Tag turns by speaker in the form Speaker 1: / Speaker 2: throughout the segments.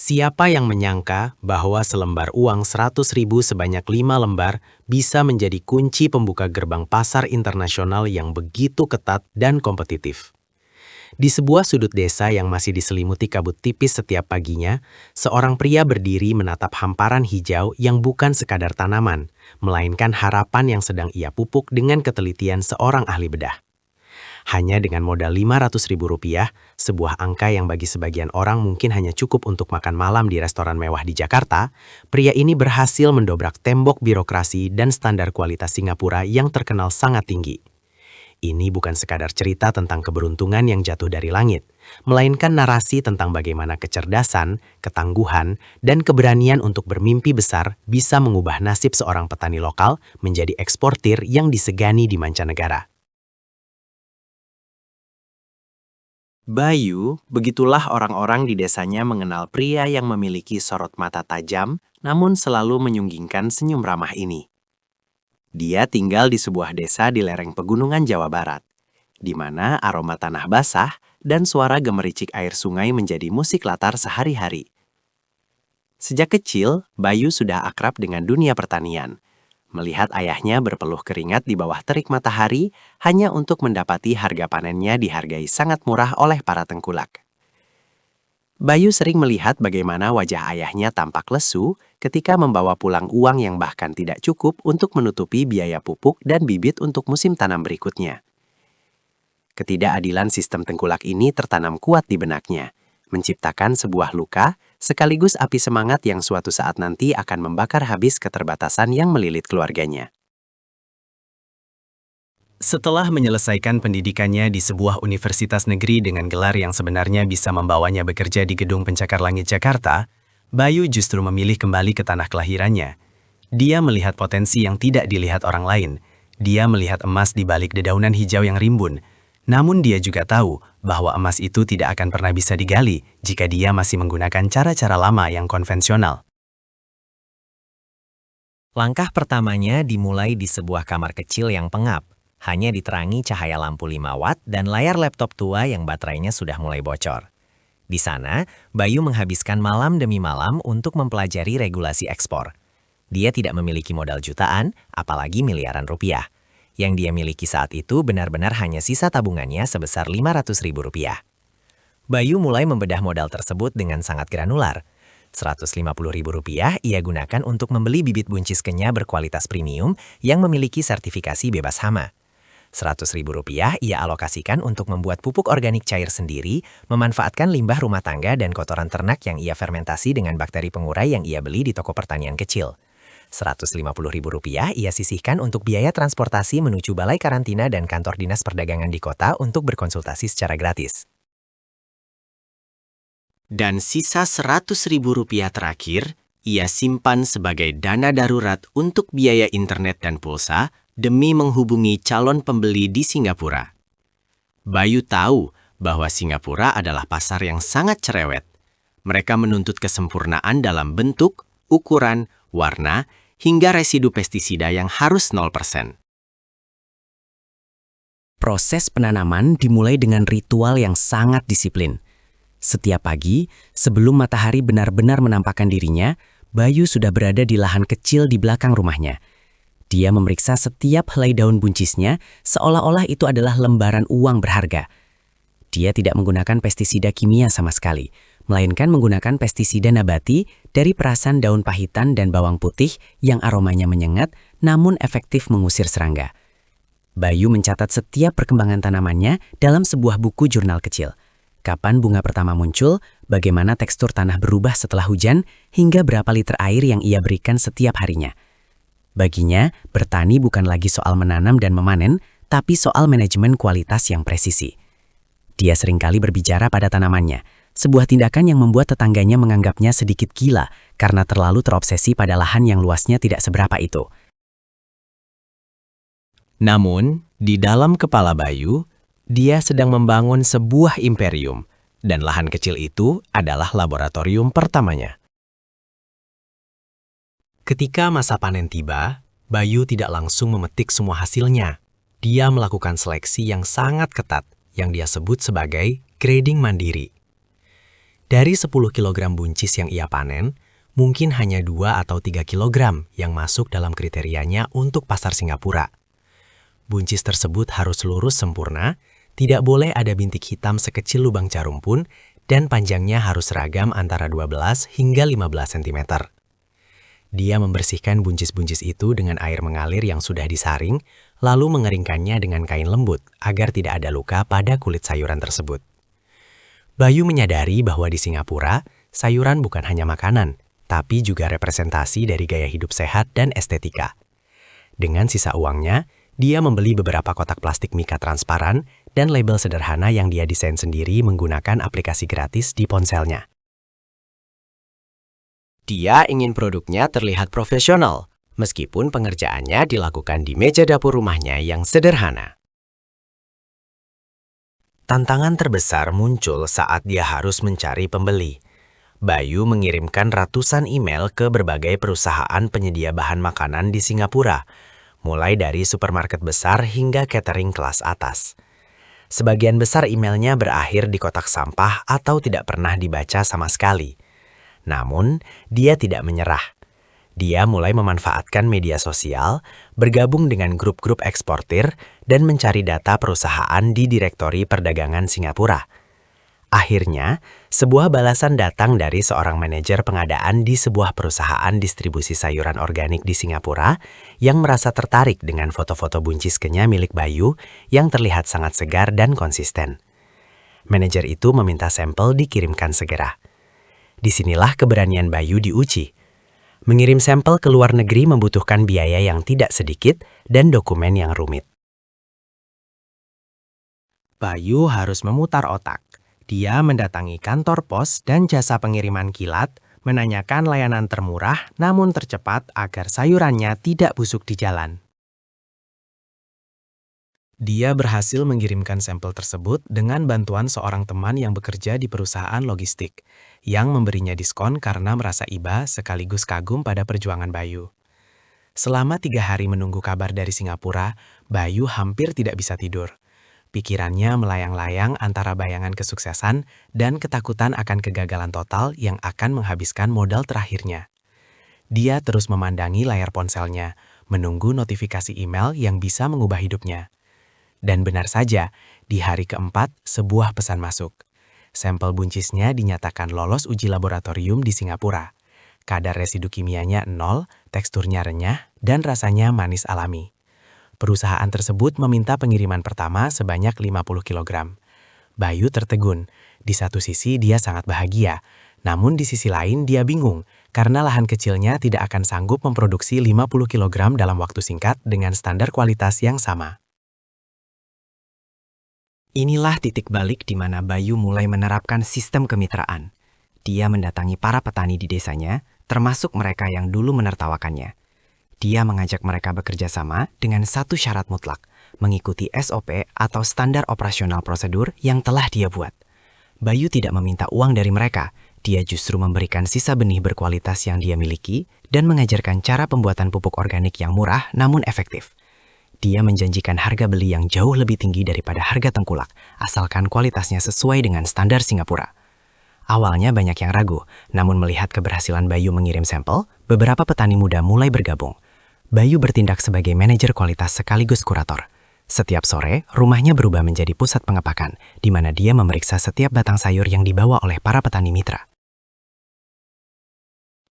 Speaker 1: Siapa yang menyangka bahwa selembar uang 100.000 sebanyak 5 lembar bisa menjadi kunci pembuka gerbang pasar internasional yang begitu ketat dan kompetitif. Di sebuah sudut desa yang masih diselimuti kabut tipis setiap paginya, seorang pria berdiri menatap hamparan hijau yang bukan sekadar tanaman, melainkan harapan yang sedang ia pupuk dengan ketelitian seorang ahli bedah. Hanya dengan modal Rp500.000, sebuah angka yang bagi sebagian orang mungkin hanya cukup untuk makan malam di restoran mewah di Jakarta, pria ini berhasil mendobrak tembok birokrasi dan standar kualitas Singapura yang terkenal sangat tinggi. Ini bukan sekadar cerita tentang keberuntungan yang jatuh dari langit, melainkan narasi tentang bagaimana kecerdasan, ketangguhan, dan keberanian untuk bermimpi besar bisa mengubah nasib seorang petani lokal menjadi eksportir yang disegani di mancanegara.
Speaker 2: Bayu, begitulah orang-orang di desanya mengenal pria yang memiliki sorot mata tajam, namun selalu menyunggingkan senyum ramah ini. Dia tinggal di sebuah desa di lereng pegunungan Jawa Barat, di mana aroma tanah basah dan suara gemericik air sungai menjadi musik latar sehari-hari. Sejak kecil, Bayu sudah akrab dengan dunia pertanian. Melihat ayahnya berpeluh keringat di bawah terik matahari hanya untuk mendapati harga panennya dihargai sangat murah oleh para tengkulak. Bayu sering melihat bagaimana wajah ayahnya tampak lesu ketika membawa pulang uang yang bahkan tidak cukup untuk menutupi biaya pupuk dan bibit untuk musim tanam berikutnya. Ketidakadilan sistem tengkulak ini tertanam kuat di benaknya, menciptakan sebuah luka sekaligus api semangat yang suatu saat nanti akan membakar habis keterbatasan yang melilit keluarganya.
Speaker 1: Setelah menyelesaikan pendidikannya di sebuah universitas negeri dengan gelar yang sebenarnya bisa membawanya bekerja di Gedung Pencakar Langit Jakarta, Bayu justru memilih kembali ke tanah kelahirannya. Dia melihat potensi yang tidak dilihat orang lain. Dia melihat emas di balik dedaunan hijau yang rimbun. Namun dia juga tahu bahwa emas itu tidak akan pernah bisa digali jika dia masih menggunakan cara-cara lama yang konvensional.
Speaker 3: Langkah pertamanya dimulai di sebuah kamar kecil yang pengap, hanya diterangi cahaya lampu 5 watt dan layar laptop tua yang baterainya sudah mulai bocor. Di sana, Bayu menghabiskan malam demi malam untuk mempelajari regulasi ekspor. Dia tidak memiliki modal jutaan, apalagi miliaran rupiah. Yang dia miliki saat itu benar-benar hanya sisa tabungannya sebesar Rp500.000. Bayu mulai membedah modal tersebut dengan sangat granular. Rp150.000 ia gunakan untuk membeli bibit buncis kenya berkualitas premium yang memiliki sertifikasi bebas hama. Rp100.000 ia alokasikan untuk membuat pupuk organik cair sendiri, memanfaatkan limbah rumah tangga dan kotoran ternak yang ia fermentasi dengan bakteri pengurai yang ia beli di toko pertanian kecil. Rp150.000 ia sisihkan untuk biaya transportasi menuju balai karantina dan kantor dinas perdagangan di kota untuk berkonsultasi secara gratis.
Speaker 2: Dan sisa Rp100.000 terakhir, ia simpan sebagai dana darurat untuk biaya internet dan pulsa demi menghubungi calon pembeli di Singapura. Bayu tahu bahwa Singapura adalah pasar yang sangat cerewet. Mereka menuntut kesempurnaan dalam bentuk, ukuran, warna, hingga residu pestisida yang harus 0%.
Speaker 1: Proses penanaman dimulai dengan ritual yang sangat disiplin. Setiap pagi, sebelum matahari benar-benar menampakkan dirinya, Bayu sudah berada di lahan kecil di belakang rumahnya. Dia memeriksa setiap helai daun buncisnya seolah-olah itu adalah lembaran uang berharga. Dia tidak menggunakan pestisida kimia sama sekali, melainkan menggunakan pestisida nabati dari perasan daun pahitan dan bawang putih yang aromanya menyengat namun efektif mengusir serangga. Bayu mencatat setiap perkembangan tanamannya dalam sebuah buku jurnal kecil. Kapan bunga pertama muncul, bagaimana tekstur tanah berubah setelah hujan, hingga berapa liter air yang ia berikan setiap harinya. Baginya, bertani bukan lagi soal menanam dan memanen, tapi soal manajemen kualitas yang presisi. Dia seringkali berbicara pada tanamannya, sebuah tindakan yang membuat tetangganya menganggapnya sedikit gila karena terlalu terobsesi pada lahan yang luasnya tidak seberapa itu.
Speaker 2: Namun, di dalam kepala Bayu, dia sedang membangun sebuah imperium, dan lahan kecil itu adalah laboratorium pertamanya.
Speaker 1: Ketika masa panen tiba, Bayu tidak langsung memetik semua hasilnya. Dia melakukan seleksi yang sangat ketat, yang dia sebut sebagai grading mandiri. Dari 10 kilogram buncis yang ia panen, mungkin hanya 2 atau 3 kilogram yang masuk dalam kriterianya untuk pasar Singapura. Buncis tersebut harus lurus sempurna, tidak boleh ada bintik hitam sekecil lubang jarum pun, dan panjangnya harus seragam antara 12 hingga 15 cm. Dia membersihkan buncis-buncis itu dengan air mengalir yang sudah disaring, lalu mengeringkannya dengan kain lembut agar tidak ada luka pada kulit sayuran tersebut. Bayu menyadari bahwa di Singapura, sayuran bukan hanya makanan, tapi juga representasi dari gaya hidup sehat dan estetika. Dengan sisa uangnya, dia membeli beberapa kotak plastik mika transparan dan label sederhana yang dia desain sendiri menggunakan aplikasi gratis di ponselnya. Dia ingin produknya terlihat profesional, meskipun pengerjaannya dilakukan di meja dapur rumahnya yang sederhana. Tantangan terbesar muncul saat dia harus mencari pembeli. Bayu mengirimkan ratusan email ke berbagai perusahaan penyedia bahan makanan di Singapura, mulai dari supermarket besar hingga catering kelas atas. Sebagian besar emailnya berakhir di kotak sampah atau tidak pernah dibaca sama sekali. Namun, dia tidak menyerah. Dia mulai memanfaatkan media sosial, bergabung dengan grup-grup eksportir, dan mencari data perusahaan di Direktori Perdagangan Singapura. Akhirnya, sebuah balasan datang dari seorang manajer pengadaan di sebuah perusahaan distribusi sayuran organik di Singapura yang merasa tertarik dengan foto-foto buncis kenya milik Bayu yang terlihat sangat segar dan konsisten. Manajer itu meminta sampel dikirimkan segera. Disinilah keberanian Bayu diuji. Mengirim sampel ke luar negeri membutuhkan biaya yang tidak sedikit dan dokumen yang rumit. Bayu harus memutar otak. Dia mendatangi kantor pos dan jasa pengiriman kilat, menanyakan layanan termurah namun tercepat agar sayurannya tidak busuk di jalan. Dia berhasil mengirimkan sampel tersebut dengan bantuan seorang teman yang bekerja di perusahaan logistik, yang memberinya diskon karena merasa iba sekaligus kagum pada perjuangan Bayu. Selama 3 hari menunggu kabar dari Singapura, Bayu hampir tidak bisa tidur. Pikirannya melayang-layang antara bayangan kesuksesan dan ketakutan akan kegagalan total yang akan menghabiskan modal terakhirnya. Dia terus memandangi layar ponselnya, menunggu notifikasi email yang bisa mengubah hidupnya. Dan benar saja, di hari keempat, sebuah pesan masuk. Sampel buncisnya dinyatakan lolos uji laboratorium di Singapura. Kadar residu kimianya 0, teksturnya renyah, dan rasanya manis alami. Perusahaan tersebut meminta pengiriman pertama sebanyak 50 kg. Bayu tertegun. Di satu sisi dia sangat bahagia, namun di sisi lain dia bingung karena lahan kecilnya tidak akan sanggup memproduksi 50 kg dalam waktu singkat dengan standar kualitas yang sama. Inilah titik balik di mana Bayu mulai menerapkan sistem kemitraan. Dia mendatangi para petani di desanya, termasuk mereka yang dulu menertawakannya. Dia mengajak mereka bekerja sama dengan satu syarat mutlak, mengikuti SOP atau standar operasional prosedur yang telah dia buat. Bayu tidak meminta uang dari mereka, dia justru memberikan sisa benih berkualitas yang dia miliki dan mengajarkan cara pembuatan pupuk organik yang murah namun efektif. Dia menjanjikan harga beli yang jauh lebih tinggi daripada harga tengkulak, asalkan kualitasnya sesuai dengan standar Singapura. Awalnya banyak yang ragu, namun melihat keberhasilan Bayu mengirim sampel, beberapa petani muda mulai bergabung. Bayu bertindak sebagai manajer kualitas sekaligus kurator. Setiap sore, rumahnya berubah menjadi pusat pengepakan, di mana dia memeriksa setiap batang sayur yang dibawa oleh para petani mitra.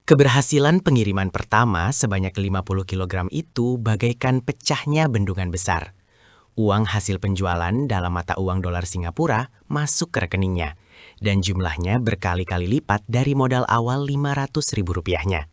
Speaker 1: Keberhasilan pengiriman pertama sebanyak 50 kg itu bagaikan pecahnya bendungan besar. Uang hasil penjualan dalam mata uang dolar Singapura masuk ke rekeningnya, dan jumlahnya berkali-kali lipat dari modal awal Rp500.000-nya.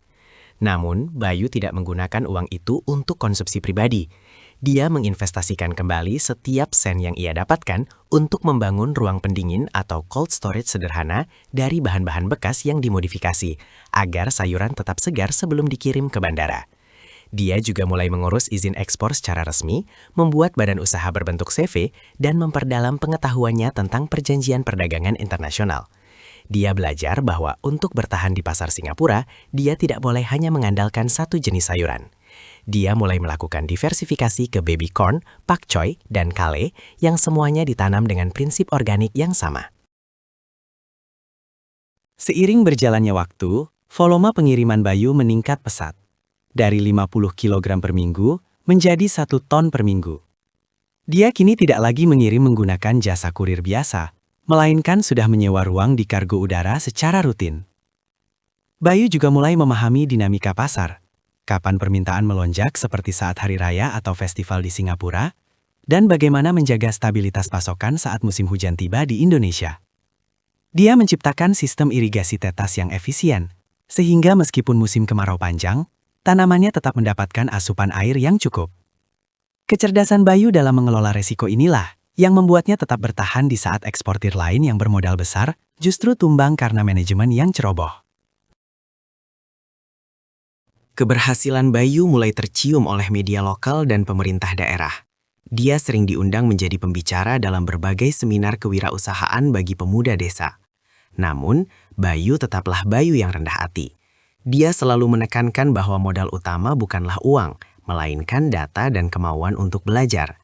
Speaker 1: Namun, Bayu tidak menggunakan uang itu untuk konsumsi pribadi. Dia menginvestasikan kembali setiap sen yang ia dapatkan untuk membangun ruang pendingin atau cold storage sederhana dari bahan-bahan bekas yang dimodifikasi, agar sayuran tetap segar sebelum dikirim ke bandara. Dia juga mulai mengurus izin ekspor secara resmi, membuat badan usaha berbentuk CV, dan memperdalam pengetahuannya tentang perjanjian perdagangan internasional. Dia belajar bahwa untuk bertahan di pasar Singapura, dia tidak boleh hanya mengandalkan satu jenis sayuran. Dia mulai melakukan diversifikasi ke baby corn, pak choy, dan kale yang semuanya ditanam dengan prinsip organik yang sama. Seiring berjalannya waktu, volume pengiriman Bayu meningkat pesat. Dari 50 kg per minggu menjadi 1 ton per minggu. Dia kini tidak lagi mengirim menggunakan jasa kurir biasa, melainkan sudah menyewa ruang di kargo udara secara rutin. Bayu juga mulai memahami dinamika pasar, kapan permintaan melonjak seperti saat hari raya atau festival di Singapura, dan bagaimana menjaga stabilitas pasokan saat musim hujan tiba di Indonesia. Dia menciptakan sistem irigasi tetas yang efisien, sehingga meskipun musim kemarau panjang, tanamannya tetap mendapatkan asupan air yang cukup. Kecerdasan Bayu dalam mengelola resiko inilah yang membuatnya tetap bertahan di saat eksportir lain yang bermodal besar justru tumbang karena manajemen yang ceroboh. Keberhasilan Bayu mulai tercium oleh media lokal dan pemerintah daerah. Dia sering diundang menjadi pembicara dalam berbagai seminar kewirausahaan bagi pemuda desa. Namun, Bayu tetaplah Bayu yang rendah hati. Dia selalu menekankan bahwa modal utama bukanlah uang, melainkan data dan kemauan untuk belajar.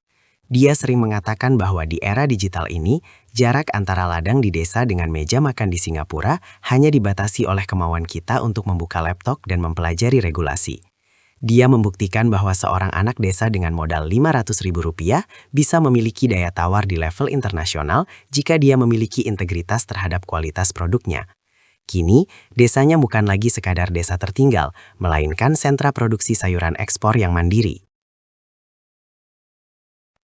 Speaker 1: Dia sering mengatakan bahwa di era digital ini, jarak antara ladang di desa dengan meja makan di Singapura hanya dibatasi oleh kemauan kita untuk membuka laptop dan mempelajari regulasi. Dia membuktikan bahwa seorang anak desa dengan modal Rp500.000 bisa memiliki daya tawar di level internasional jika dia memiliki integritas terhadap kualitas produknya. Kini, desanya bukan lagi sekadar desa tertinggal, melainkan sentra produksi sayuran ekspor yang mandiri.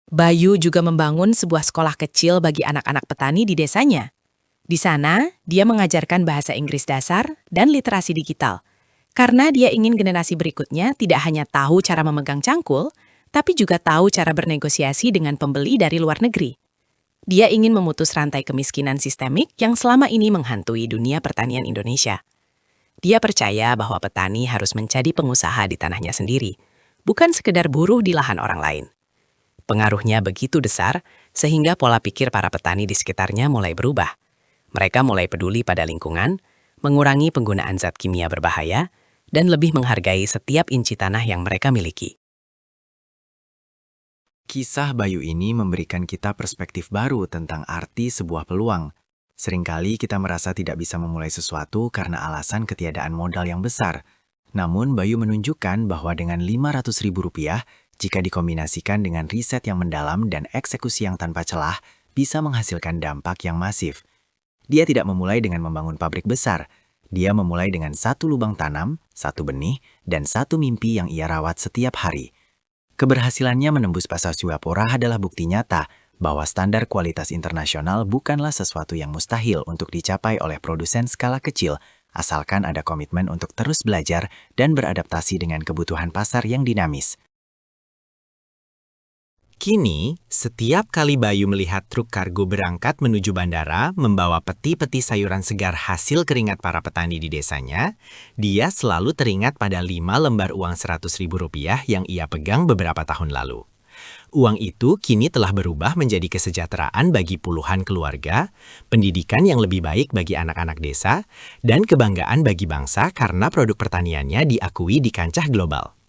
Speaker 4: Bayu juga membangun sebuah sekolah kecil bagi anak-anak petani di desanya. Di sana, dia mengajarkan bahasa Inggris dasar dan literasi digital. Karena dia ingin generasi berikutnya tidak hanya tahu cara memegang cangkul, tapi juga tahu cara bernegosiasi dengan pembeli dari luar negeri. Dia ingin memutus rantai kemiskinan sistemik yang selama ini menghantui dunia pertanian Indonesia. Dia percaya bahwa petani harus menjadi pengusaha di tanahnya sendiri, bukan sekedar buruh di lahan orang lain. Pengaruhnya begitu besar, sehingga pola pikir para petani di sekitarnya mulai berubah. Mereka mulai peduli pada lingkungan, mengurangi penggunaan zat kimia berbahaya, dan lebih menghargai setiap inci tanah yang mereka miliki.
Speaker 2: Kisah Bayu ini memberikan kita perspektif baru tentang arti sebuah peluang. Seringkali kita merasa tidak bisa memulai sesuatu karena alasan ketiadaan modal yang besar. Namun Bayu menunjukkan bahwa dengan Rp500.000, jika dikombinasikan dengan riset yang mendalam dan eksekusi yang tanpa celah, bisa menghasilkan dampak yang masif. Dia tidak memulai dengan membangun pabrik besar. Dia memulai dengan 1 lubang tanam, 1 benih, dan 1 mimpi yang ia rawat setiap hari. Keberhasilannya menembus pasar Singapura adalah bukti nyata bahwa standar kualitas internasional bukanlah sesuatu yang mustahil untuk dicapai oleh produsen skala kecil, asalkan ada komitmen untuk terus belajar dan beradaptasi dengan kebutuhan pasar yang dinamis.
Speaker 3: Kini, setiap kali Bayu melihat truk kargo berangkat menuju bandara membawa peti-peti sayuran segar hasil keringat para petani di desanya, dia selalu teringat pada 5 lembar uang Rp100.000 yang ia pegang beberapa tahun lalu. Uang itu kini telah berubah menjadi kesejahteraan bagi puluhan keluarga, pendidikan yang lebih baik bagi anak-anak desa, dan kebanggaan bagi bangsa karena produk pertaniannya diakui di kancah global.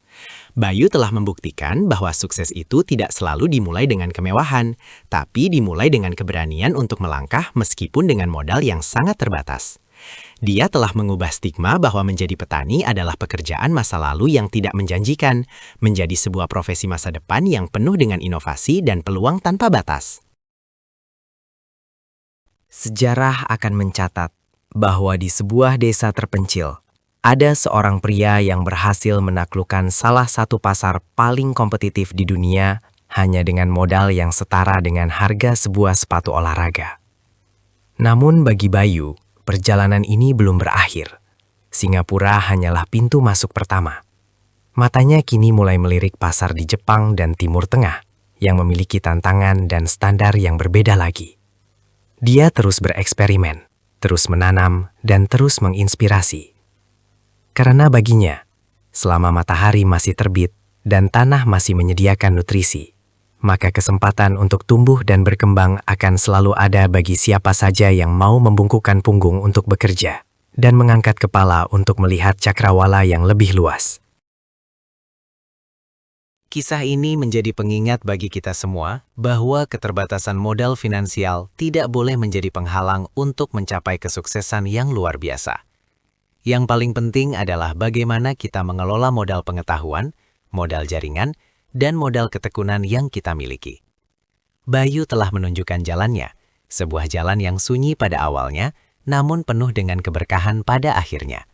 Speaker 3: Bayu telah membuktikan bahwa sukses itu tidak selalu dimulai dengan kemewahan, tapi dimulai dengan keberanian untuk melangkah meskipun dengan modal yang sangat terbatas. Dia telah mengubah stigma bahwa menjadi petani adalah pekerjaan masa lalu yang tidak menjanjikan, menjadi sebuah profesi masa depan yang penuh dengan inovasi dan peluang tanpa batas.
Speaker 1: Sejarah akan mencatat bahwa di sebuah desa terpencil, ada seorang pria yang berhasil menaklukkan salah satu pasar paling kompetitif di dunia hanya dengan modal yang setara dengan harga sebuah sepatu olahraga. Namun bagi Bayu, perjalanan ini belum berakhir. Singapura hanyalah pintu masuk pertama. Matanya kini mulai melirik pasar di Jepang dan Timur Tengah yang memiliki tantangan dan standar yang berbeda lagi. Dia terus bereksperimen, terus menanam, dan terus menginspirasi. Karena baginya, selama matahari masih terbit dan tanah masih menyediakan nutrisi, maka kesempatan untuk tumbuh dan berkembang akan selalu ada bagi siapa saja yang mau membungkukkan punggung untuk bekerja dan mengangkat kepala untuk melihat cakrawala yang lebih luas.
Speaker 3: Kisah ini menjadi pengingat bagi kita semua bahwa keterbatasan modal finansial tidak boleh menjadi penghalang untuk mencapai kesuksesan yang luar biasa. Yang paling penting adalah bagaimana kita mengelola modal pengetahuan, modal jaringan, dan modal ketekunan yang kita miliki. Bayu telah menunjukkan jalannya, sebuah jalan yang sunyi pada awalnya, namun penuh dengan keberkahan pada akhirnya.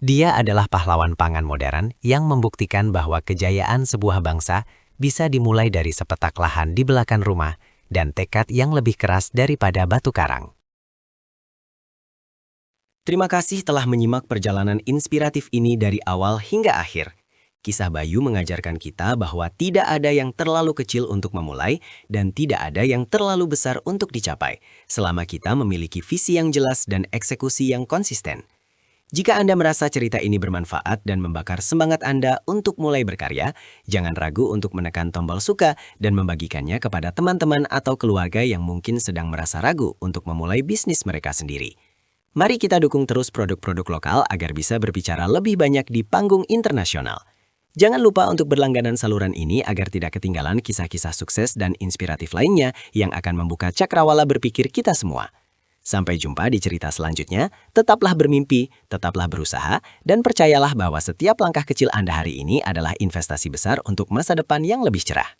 Speaker 3: Dia adalah pahlawan pangan modern yang membuktikan bahwa kejayaan sebuah bangsa bisa dimulai dari sepetak lahan di belakang rumah dan tekad yang lebih keras daripada batu karang.
Speaker 1: Terima kasih telah menyimak perjalanan inspiratif ini dari awal hingga akhir. Kisah Bayu mengajarkan kita bahwa tidak ada yang terlalu kecil untuk memulai dan tidak ada yang terlalu besar untuk dicapai, selama kita memiliki visi yang jelas dan eksekusi yang konsisten. Jika Anda merasa cerita ini bermanfaat dan membakar semangat Anda untuk mulai berkarya, jangan ragu untuk menekan tombol suka dan membagikannya kepada teman-teman atau keluarga yang mungkin sedang merasa ragu untuk memulai bisnis mereka sendiri. Mari kita dukung terus produk-produk lokal agar bisa berbicara lebih banyak di panggung internasional. Jangan lupa untuk berlangganan saluran ini agar tidak ketinggalan kisah-kisah sukses dan inspiratif lainnya yang akan membuka cakrawala berpikir kita semua. Sampai jumpa di cerita selanjutnya, tetaplah bermimpi, tetaplah berusaha, dan percayalah bahwa setiap langkah kecil Anda hari ini adalah investasi besar untuk masa depan yang lebih cerah.